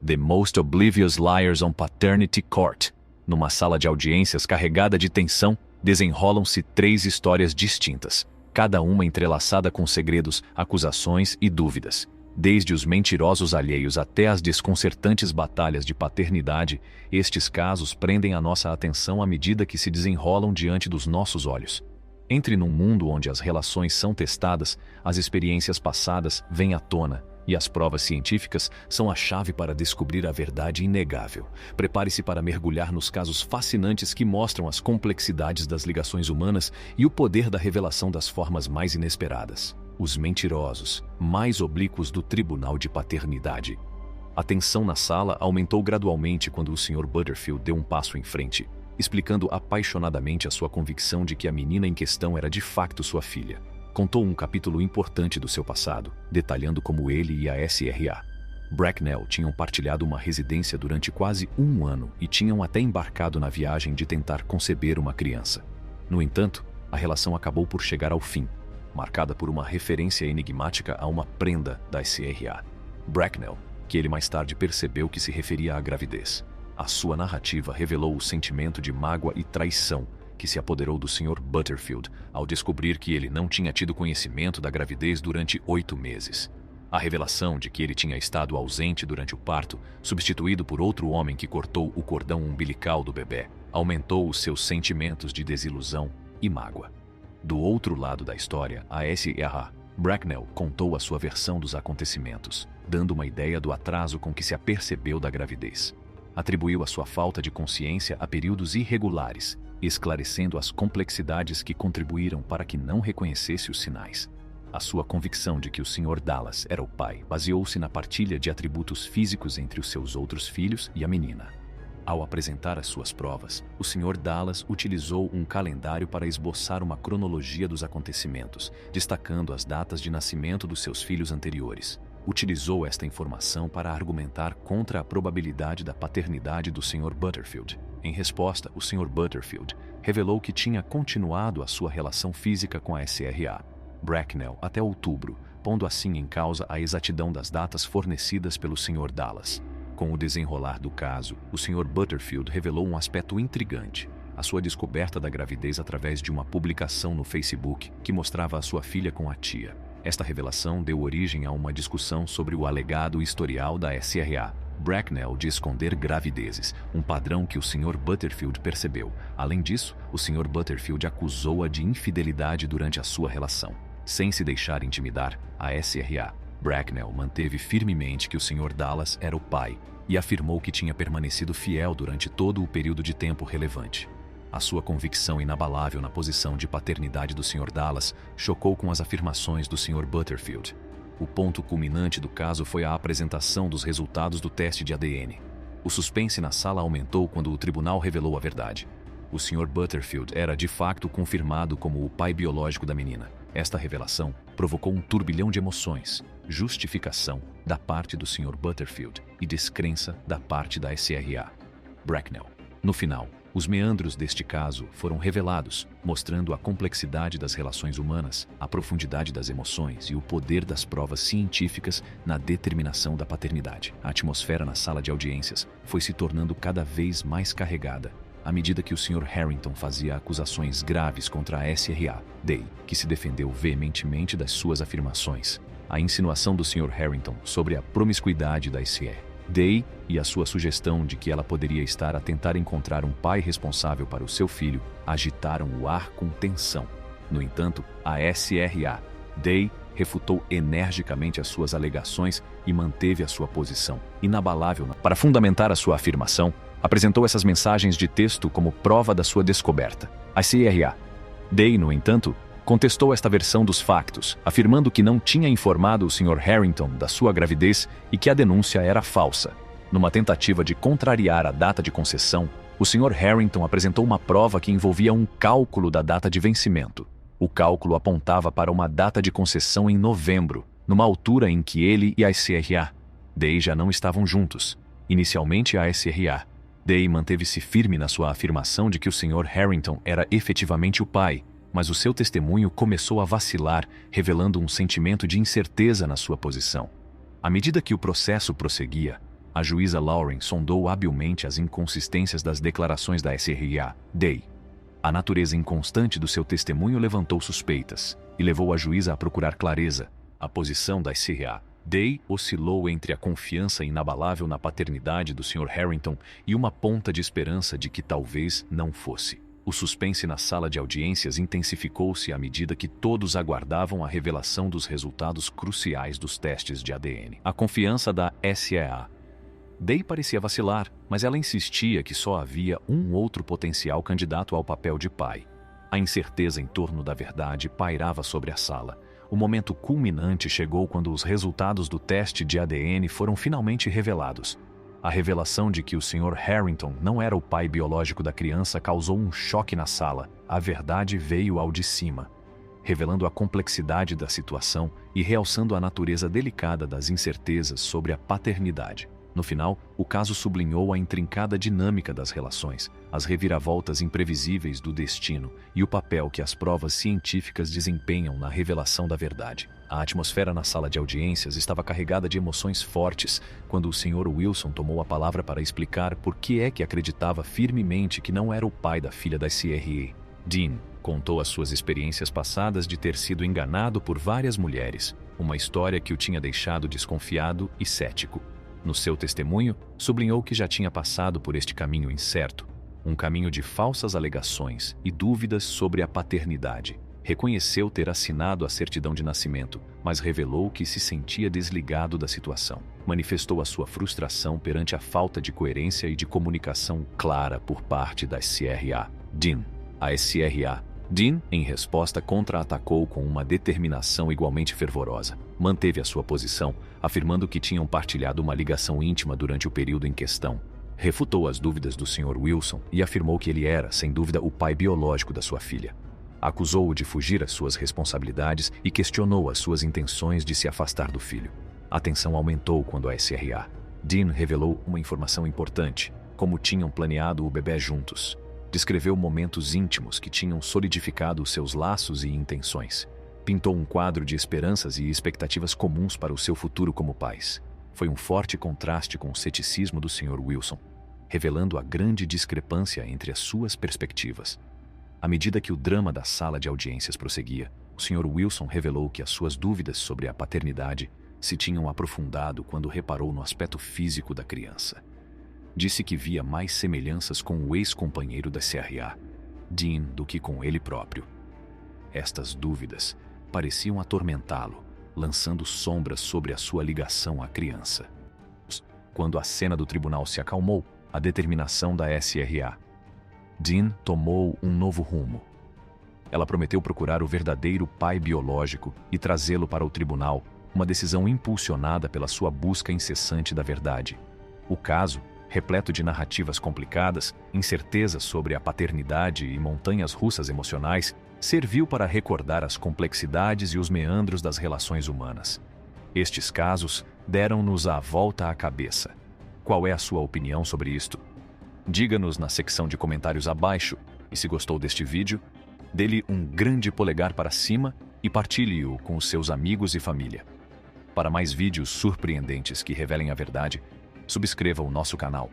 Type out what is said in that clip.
The Most Oblivious Liars on Paternity Court. Numa sala de audiências carregada de tensão, desenrolam-se 3 histórias distintas, cada uma entrelaçada com segredos, acusações e dúvidas. Desde os mentirosos alheios até as desconcertantes batalhas de paternidade, estes casos prendem a nossa atenção à medida que se desenrolam diante dos nossos olhos. Entre num mundo onde as relações são testadas, as experiências passadas vêm à tona, e as provas científicas são a chave para descobrir a verdade inegável. Prepare-se para mergulhar nos casos fascinantes que mostram as complexidades das ligações humanas e o poder da revelação das formas mais inesperadas. Os mentirosos, mais oblíquos do tribunal de paternidade. A tensão na sala aumentou gradualmente quando o Sr. Butterfield deu um passo em frente, explicando apaixonadamente a sua convicção de que a menina em questão era de facto sua filha. Contou um capítulo importante do seu passado, detalhando como ele e a SRA. Bracknell tinham partilhado uma residência durante quase 1 ano e tinham até embarcado na viagem de tentar conceber uma criança. No entanto, a relação acabou por chegar ao fim, marcada por uma referência enigmática a uma prenda da SRA. Bracknell, que ele mais tarde percebeu que se referia à gravidez. A sua narrativa revelou o sentimento de mágoa e traição que se apoderou do Sr. Butterfield ao descobrir que ele não tinha tido conhecimento da gravidez durante 8 meses. A revelação de que ele tinha estado ausente durante o parto, substituído por outro homem que cortou o cordão umbilical do bebê, aumentou os seus sentimentos de desilusão e mágoa. Do outro lado da história, a SRA, Bracknell contou a sua versão dos acontecimentos, dando uma ideia do atraso com que se apercebeu da gravidez. Atribuiu a sua falta de consciência a períodos irregulares, esclarecendo as complexidades que contribuíram para que não reconhecesse os sinais. A sua convicção de que o Sr. Dallas era o pai baseou-se na partilha de atributos físicos entre os seus outros filhos e a menina. Ao apresentar as suas provas, o Sr. Dallas utilizou um calendário para esboçar uma cronologia dos acontecimentos, destacando as datas de nascimento dos seus filhos anteriores. Utilizou esta informação para argumentar contra a probabilidade da paternidade do Sr. Butterfield. Em resposta, o Sr. Butterfield revelou que tinha continuado a sua relação física com a SRA, Bracknell, até outubro, pondo assim em causa a exatidão das datas fornecidas pelo Sr. Dallas. Com o desenrolar do caso, o Sr. Butterfield revelou um aspecto intrigante: a sua descoberta da gravidez através de uma publicação no Facebook que mostrava a sua filha com a tia. Esta revelação deu origem a uma discussão sobre o alegado historial da SRA, Bracknell, de esconder gravidezes, um padrão que o Sr. Butterfield percebeu. Além disso, o Sr. Butterfield acusou-a de infidelidade durante a sua relação. Sem se deixar intimidar, a SRA, Bracknell, manteve firmemente que o Sr. Dallas era o pai e afirmou que tinha permanecido fiel durante todo o período de tempo relevante. A sua convicção inabalável na posição de paternidade do Sr. Dallas chocou com as afirmações do Sr. Butterfield. O ponto culminante do caso foi a apresentação dos resultados do teste de ADN. O suspense na sala aumentou quando o tribunal revelou a verdade. O Sr. Butterfield era de facto confirmado como o pai biológico da menina. Esta revelação provocou um turbilhão de emoções, justificação da parte do Sr. Butterfield e descrença da parte da SRA, Bracknell. No final, os meandros deste caso foram revelados, mostrando a complexidade das relações humanas, a profundidade das emoções e o poder das provas científicas na determinação da paternidade. A atmosfera na sala de audiências foi se tornando cada vez mais carregada, à medida que o Sr. Harrington fazia acusações graves contra a SRA, Day, que se defendeu veementemente das suas afirmações. A insinuação do Sr. Harrington sobre a promiscuidade da SRA, Day, e a sua sugestão de que ela poderia estar a tentar encontrar um pai responsável para o seu filho agitaram o ar com tensão. No entanto, a SRA, Day, refutou energicamente as suas alegações e manteve a sua posição inabalável. Para fundamentar a sua afirmação, apresentou essas mensagens de texto como prova da sua descoberta. A SRA, Day, no entanto, contestou esta versão dos factos, afirmando que não tinha informado o Sr. Harrington da sua gravidez e que a denúncia era falsa. Numa tentativa de contrariar a data de concessão, o Sr. Harrington apresentou uma prova que envolvia um cálculo da data de vencimento. O cálculo apontava para uma data de concessão em novembro, numa altura em que ele e a SRA, Day, já não estavam juntos. Inicialmente, a SRA, Day, manteve-se firme na sua afirmação de que o Sr. Harrington era efetivamente o pai, mas o seu testemunho começou a vacilar, revelando um sentimento de incerteza na sua posição. À medida que o processo prosseguia, A juíza Lauren sondou habilmente as inconsistências das declarações da SRA, Day. A natureza inconstante do seu testemunho levantou suspeitas e levou a juíza a procurar clareza. A posição da SRA, Day, oscilou entre a confiança inabalável na paternidade do Sr. Harrington e uma ponta de esperança de que talvez não fosse. O suspense na sala de audiências intensificou-se à medida que todos aguardavam a revelação dos resultados cruciais dos testes de ADN. A confiança da SRA. Day parecia vacilar, mas ela insistia que só havia um outro potencial candidato ao papel de pai. A incerteza em torno da verdade pairava sobre a sala. O momento culminante chegou quando os resultados do teste de ADN foram finalmente revelados. A revelação de que o Sr. Harrington não era o pai biológico da criança causou um choque na sala. A verdade veio ao de cima, revelando a complexidade da situação e realçando a natureza delicada das incertezas sobre a paternidade. No final, o caso sublinhou a intrincada dinâmica das relações, as reviravoltas imprevisíveis do destino e o papel que as provas científicas desempenham na revelação da verdade. A atmosfera na sala de audiências estava carregada de emoções fortes quando o Sr. Wilson tomou a palavra para explicar por que é que acreditava firmemente que não era o pai da filha da SRA. Dean contou as suas experiências passadas de ter sido enganado por várias mulheres, uma história que o tinha deixado desconfiado e cético. No seu testemunho, sublinhou que já tinha passado por este caminho incerto, um caminho de falsas alegações e dúvidas sobre a paternidade. Reconheceu ter assinado a certidão de nascimento, mas revelou que se sentia desligado da situação. Manifestou a sua frustração perante a falta de coerência e de comunicação clara por parte da SRA. Dean. A SRA. Dean, em resposta, contra-atacou com uma determinação igualmente fervorosa. Manteve a sua posição, afirmando que tinham partilhado uma ligação íntima durante o período em questão. Refutou as dúvidas do Sr. Wilson e afirmou que ele era, sem dúvida, o pai biológico da sua filha. Acusou-o de fugir às suas responsabilidades e questionou as suas intenções de se afastar do filho. A tensão aumentou quando a SRA. Dean revelou uma informação importante, como tinham planeado o bebê juntos. Descreveu momentos íntimos que tinham solidificado seus laços e intenções. Pintou um quadro de esperanças e expectativas comuns para o seu futuro como pais. Foi um forte contraste com o ceticismo do Sr. Wilson, revelando a grande discrepância entre as suas perspectivas. À medida que o drama da sala de audiências prosseguia, o Sr. Wilson revelou que as suas dúvidas sobre a paternidade se tinham aprofundado quando reparou no aspecto físico da criança. Disse que via mais semelhanças com o ex-companheiro da SRA, Dean, do que com ele próprio. Estas dúvidas pareciam atormentá-lo, lançando sombras sobre a sua ligação à criança. Quando a cena do tribunal se acalmou, a determinação da SRA. Dean tomou um novo rumo. Ela prometeu procurar o verdadeiro pai biológico e trazê-lo para o tribunal, uma decisão impulsionada pela sua busca incessante da verdade. O caso, repleto de narrativas complicadas, incertezas sobre a paternidade e montanhas russas emocionais, serviu para recordar as complexidades e os meandros das relações humanas. Estes casos deram-nos a volta à cabeça. Qual é a sua opinião sobre isto? Diga-nos na secção de comentários abaixo e, se gostou deste vídeo, dê-lhe um grande polegar para cima e partilhe-o com os seus amigos e família. Para mais vídeos surpreendentes que revelem a verdade, subscreva o nosso canal.